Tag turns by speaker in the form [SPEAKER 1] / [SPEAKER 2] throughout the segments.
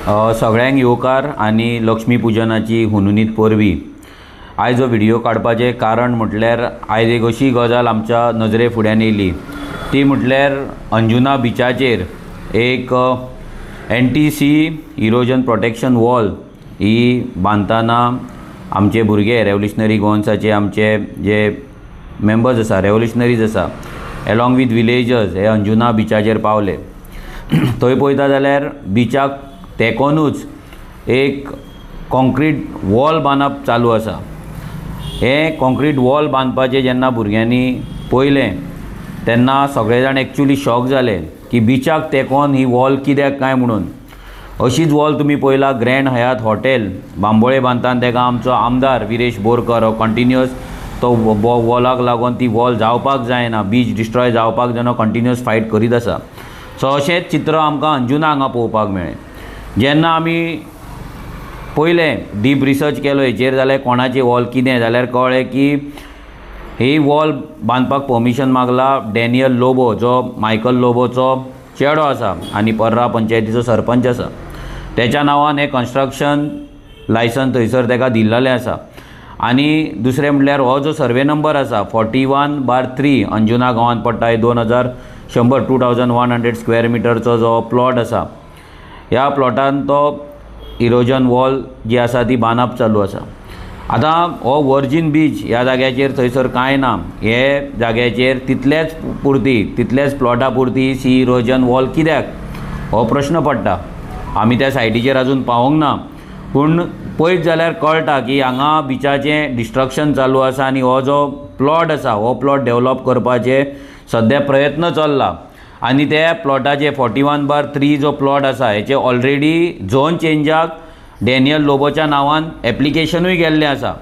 [SPEAKER 1] सगळ्यांक येवकार आनी लक्ष्मी पुजनाची हुनुनीत परबीं। आयज हो व्हिडिओ काडपाचें कारण म्हटल्यार आयज एक अशी गजाल आमच्या नजरे फुड्यान येयली, ती म्हटल्यार अंजुना बिचाचेर एक NTC इरोजन प्रोटेक्शन वॉल ही बांदतना आमचे भुरगे रेवल्युशनरी गोवन्साचे आमचे जे मेंबर्स आसा, रेवल्युशनरीज आसा, एलॉंग वीथ विलेजर्स हे अंजुना बिचाचेर पावले। थंय पळयता जाल्यार बिचाक तेकोनूच एक कॉन्क्रीट वॉल बांदप चालू आसा। हे कॉन्क्रीट वॉल बांदपाचें जेन्ना भुरग्यांनी पळयलें तेन्ना सगळे जाण एक्चुली शॉक जाले की बिचाक तेकोन ही वॉल कित्याक काय म्हणून। अशीच वॉल तुमी पळयला ग्रँड हयात हॉटेल बांबोळे बांदताना तेका आमचो आमदार विरेश बोरकर हो कंटिन्युअस तो वॉलाक लागून ती वॉल जावपाक जायना, बीच डिस्ट्रॉय जावपाक जायना, कंटिन्युअस फायट करीत आसा। सो अशेंच चित्र आमकां अंजुना हांगा पळोवपाक मेळ्ळें। जेन्ना आमी पयलें डीप रिसर्च केलो हेचेर जाल्यार कोणाची वॉल कितें जाल्यार कळ्ळें की ही वॉल बांदपाक परमिशन मागला डॅनियल लोबो, जो मायकल लोबोचो चेडो आसा आनी पर्रा पंचायतीचो सरपंच आसा। तेच्या नांवान हे कन्स्ट्रक्शन लायसन थंयसर तेका दिल्लेलें आसा। आनी दुसरें म्हटल्यार हो जो सर्वे नंबर आसा 41/3 अंजुना गांवांत पडटा, 2100 स्क्वेअर मिटरचो जो प्लॉट आसा, ह्या प्लॉटान तो इरोजन वॉल जी आसा ती बांदप चालू आसा। आतां हो वर्जीन बीच ह्या जाग्याचेर थंयसर कांय ना, हे जाग्याचेर तितलेच प्लॉटा पुरती सी इरोजन वॉल कित्याक हो प्रश्न पडटा। आमी त्या सायटीचेर अजून पावूंक ना, पूण पळयत जाल्यार कळटा की हांगा बिचाचें डिस्ट्रक्शन चालू आसा आनी हो जो प्लॉट आसा हो प्लॉट डेवलप करपाचे सद्या प्रयत्न चल्ला। आनी त्या प्लॉटाचे 41/3 जो प्लॉट आसा हेचे ऑलरेडी झोन चेंजाक डॅनियल लोबोच्या नांवान एप्लिकेशनूय गेल्लें आसा।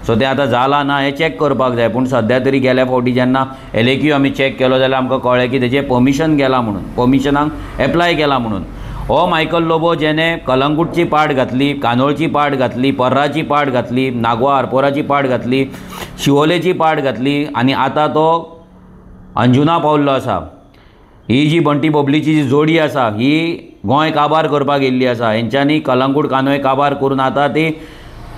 [SPEAKER 1] सो तें आतां जालां ना हें चॅक करपाक जाय, पूण सद्या तरी गेल्या फावटी जेन्ना LAQ आमी चॅक केलो जाल्यार आमकां कळ्ळें की तेजें परमिशन गेलां म्हणून, परमिशनाक एप्लाय केला म्हणून। हो मायकल लोबो जेणे कलंगूटची पाट घातली, कानोळची पाट घातली, पर्राची पाट घातली, नागवा आरपोराची पाट घातली, शिवोलेची पाट घातली आनी आतां तो अंजुना पावल्लो आसा। ही जी बंटी बबलीची जी जोडी आसा ही गोंय काबार करपाक येयल्ली आसा। हेंच्यांनी कलंगूट कानोय काबार करून आतां ती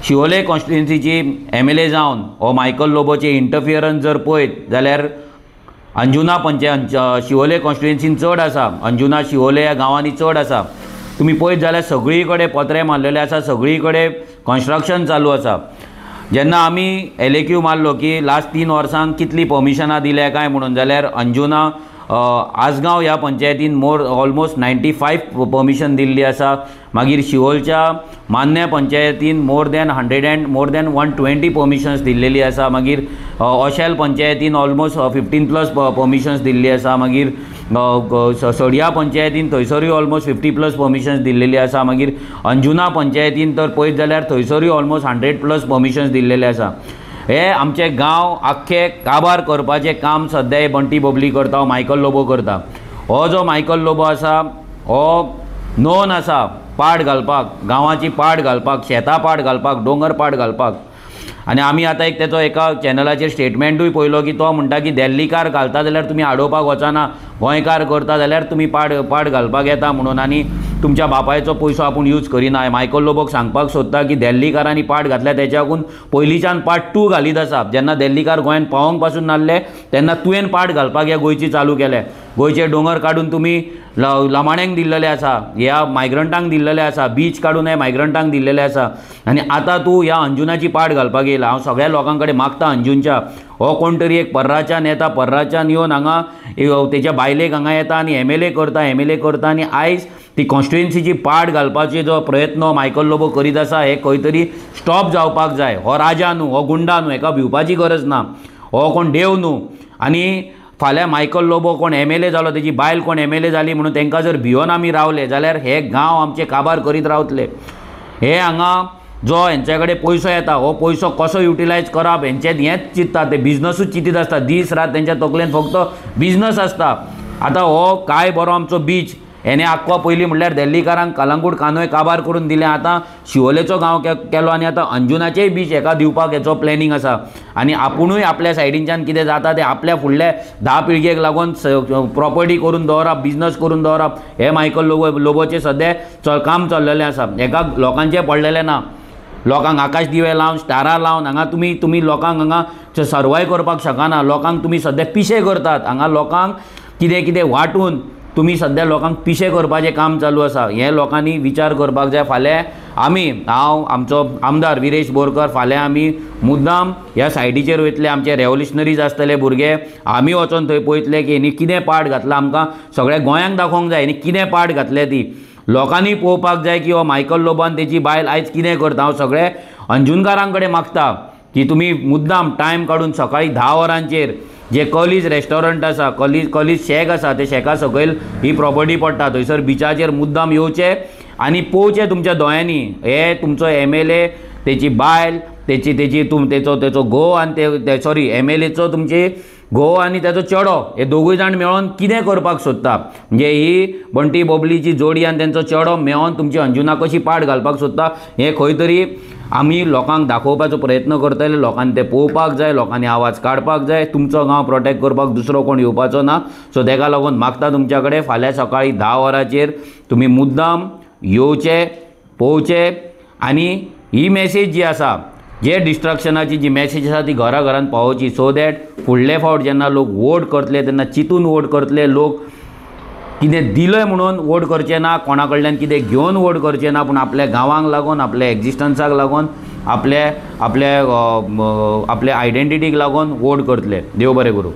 [SPEAKER 1] शिवोले कॉन्स्टिट्युएन्सीची MLA जावन हो मायकल लोबोचे इंटरफियरन्स जर पळयत जाल्यार अंजुना शिवोले कॉन्स्टिट्युएन्सीन चड आसा, अंजुना शिवोले ह्या गांवांनी चड आसा। तुमी पळयत जाल्यार सगळी कडेन पत्रे मारलेले आसा, सगळी कडेन कन्स्ट्रक्शन चालू आसा। जेन्ना आमी LAQ मारलो की लास्ट 3 वर्सांक कितली परमिशनां दिल्या काय म्हणून, जाल्यार अंजुना आसगांव ह्या पंचायतीन ऑलमोस्ट 95 परमिशन दिल्ली आसा। मागीर शिवोलच्या मान्य पंचायतीन मोर दॅन 120 परमिशन्स दिल्लेली आसा। मागीर ओशेल पंचायतीन ऑलमोस्ट 15+ परमिशन्स दिल्ली आसा। मागीर सडिया पंचायतीन थंयसरूय ऑलमोस्ट 50+ परमिशन्स दिल्लेली आसा। मागीर अंजुना पंचायतीन तर पळयत जाल्यार थंयसरूय ऑलमोस्ट 100+ परमिशन्स दिल्लेले आसा। हे आमचे गांव आख्खे काबार करपाचें काम सद्या हे बंटी बबली करता, हो मायकल लोबो करता। हो जो मायकल लोबो आसा हो नोन आसा पाट घालपाक, गांवाची पाट घालपाक, शेतां पाट घालपाक, दोंगर पाट घालपाक। आनी आमी आतां तेचो एका चॅनलाचेर स्टेटमेंटूय पळयलो की तो म्हणटा की दिल्लीकार घालता जाल्यार तुमी आडोवपाक वचना, गोंयकार करता जाल्यार तुमी पाट घालपाक येता म्हणून, आनी तुमच्या बापायचो पयसो आपूण यूज करिना। मायकल लोबोक सांगपाक सोदता की दिल्लीकारांनी पाट घातल्या तेच्याकून पयलींच्यान पाट तूं घालीत आसा। जेन्ना दिल्लीकार गोंयांत पावोंक पासून नासले तेन्ना तुवें पाट घालपाक ह्या गोंयची चालू केले। गोंयचे दोंगर काडून तुमी लमाण्यांक दिल्लेले आसा, ह्या मायग्रंटांक दिल्लेले आसा, बीच काडून हे मायग्रंटांक दिल्लेले आसा, आनी आतां तूं ह्या अंजुनाची पाट घालपाक येयला। हांव सगळ्या लोकां कडेन मागता अंजुनच्या हो कोण तरी एक पर्राच्यान येता, पर्राच्यान येवन हांगा तेच्या बायलेक हांगा येता आनी MLA करता आनी आयज ती कॉन्स्टिट्युएन्सीची पाट घालपाचे जो प्रयत्न मायकल लोबो करीत आसा हे खंय तरी स्टॉप जावपाक जाय। हो राजा न्हू, हो गुंडा न्हू, हेका भिवपाची गरज ना, हो कोण देव न्हू। आनी फाल्यां मायकल लोबो कोण MLA जालो, तेजी बायल कोण MLA जाली म्हणून तांकां जर भिवन आमी रावले जाल्यार हे गांव आमचे काबार करीत रावतले। हे हांगा जो हेंच्या कडेन पयसो येता हो पयसो कसो युटिलायज करप हेंच चिंतता, ते बिझनसूच चिंतीत आसता, दीस रात तेंच्या तकलेन फक्त बिझनस आसता। आतां हो काय बरो आमचो बीच हेणे आख्खो पयलीं म्हणल्यार दिल्लीकारांक कलंगूट कांदोय काबार करून दिले, आतां शिवोलेचो गांव केलो आनी आतां अंजुनाचेय बीच हेका दिवपाक हेचो प्लॅनिंग आसा। आनी आपुणूय आपल्या सायडींच्यान कितें जाता ते आपल्या फुडले 10 पिळगेक लागून प्रॉपर्टी करून दवरप, बिजनस करून दवरप, हे मायकल लोबोचे सद्या काम चल्लेलें आसा। हेका लोकांचे पडलेलें ना। लोकांक आकाश दिवे लावन स्टारां लावन हांगा तुमी लोकांक हांगा सर्वाय करपाक शकना। लोकांक तुमी सद्या पिशे करतात, हांगा लोकांक कितें कितें वाटून तुमी सद्या लोकांक पिशे करपाचें काम चालू आसा। हें लोकांनी विचार करपाक जाय। फाल्यां हांव आमचो आमदार विरेश बोरकर फाल्यां आमी मुद्दाम ह्या सायडीचेर वयतले, आमचे रेव्होल्युशनरीज आसतले भुरगे, आमी वचोन थंय पळयतले की हेणी कितें पाट घातला, आमकां सगळ्या गोंयांक दाखोवंक जाय हेणी कितें पाट घातले ती। लोकांनी पळोवपाक जाय की हो मायकल लोबोन तेची बायल आयज कितें करता। हांव सगळे अंजुनकारां कडेन मागता की तुमी मुद्दाम टायम काडून सकाळीं 10 वरांचेर जे कॉलीज रेस्टॉरंट आसा, कॉलीज शेक आसा, ते शेका सकयल ही प्रॉपर्टी पडटा, थंयसर बिचाचेर मुद्दाम येवचे आनी पळोवचें तुमच्या दोळ्यांनी हे तुमचो MLA, तेची बायल, तेचो घोव आनी सॉरी MLAचो तुमची घोव आनी तेचो चेडो, हे दोगूय जाण मेळोन कितें करपाक सोदता। म्हणजे ही बंटी बोबलीची जोडी आनी तेंचो चेडो मेळोन तुमची अंजुना कशी पाट घालपाक सोदता, हें खंय तरी आमी लोकांक दाखोवपाचो प्रयत्न करतले। लोकांनी ते पळोवपाक जाय, लोकांनी आवाज काडपाक जाय। तुमचो गांव प्रोटेक्ट करपाक दुसरो कोण येवपाचो ना। सो तेका लागून मागता तुमच्या कडेन फाल्यां सकाळीं 10 वरांचेर तुमी मुद्दाम येवचे, पळोवचे आनी ही मॅसेज जी आसा, जे डिस्ट्रक्शनाची जी मॅसेज आसा ती घरा घरांत पावोवची, सो दॅट फुडले फावट जेन्ना लोक वोट करतले तेन्ना चिंतून वोट करतले। लोक कितें दिलंय म्हणून वोट करचें ना, कोणा कडल्यान कितें घेवन वोट करचें ना, पूण आपल्या गांवांक लागून, आपल्या एक्झिस्टन्साक लागून, आपल्या आयडेंटिटीक लागून वोट करतले। देव बरें करूं।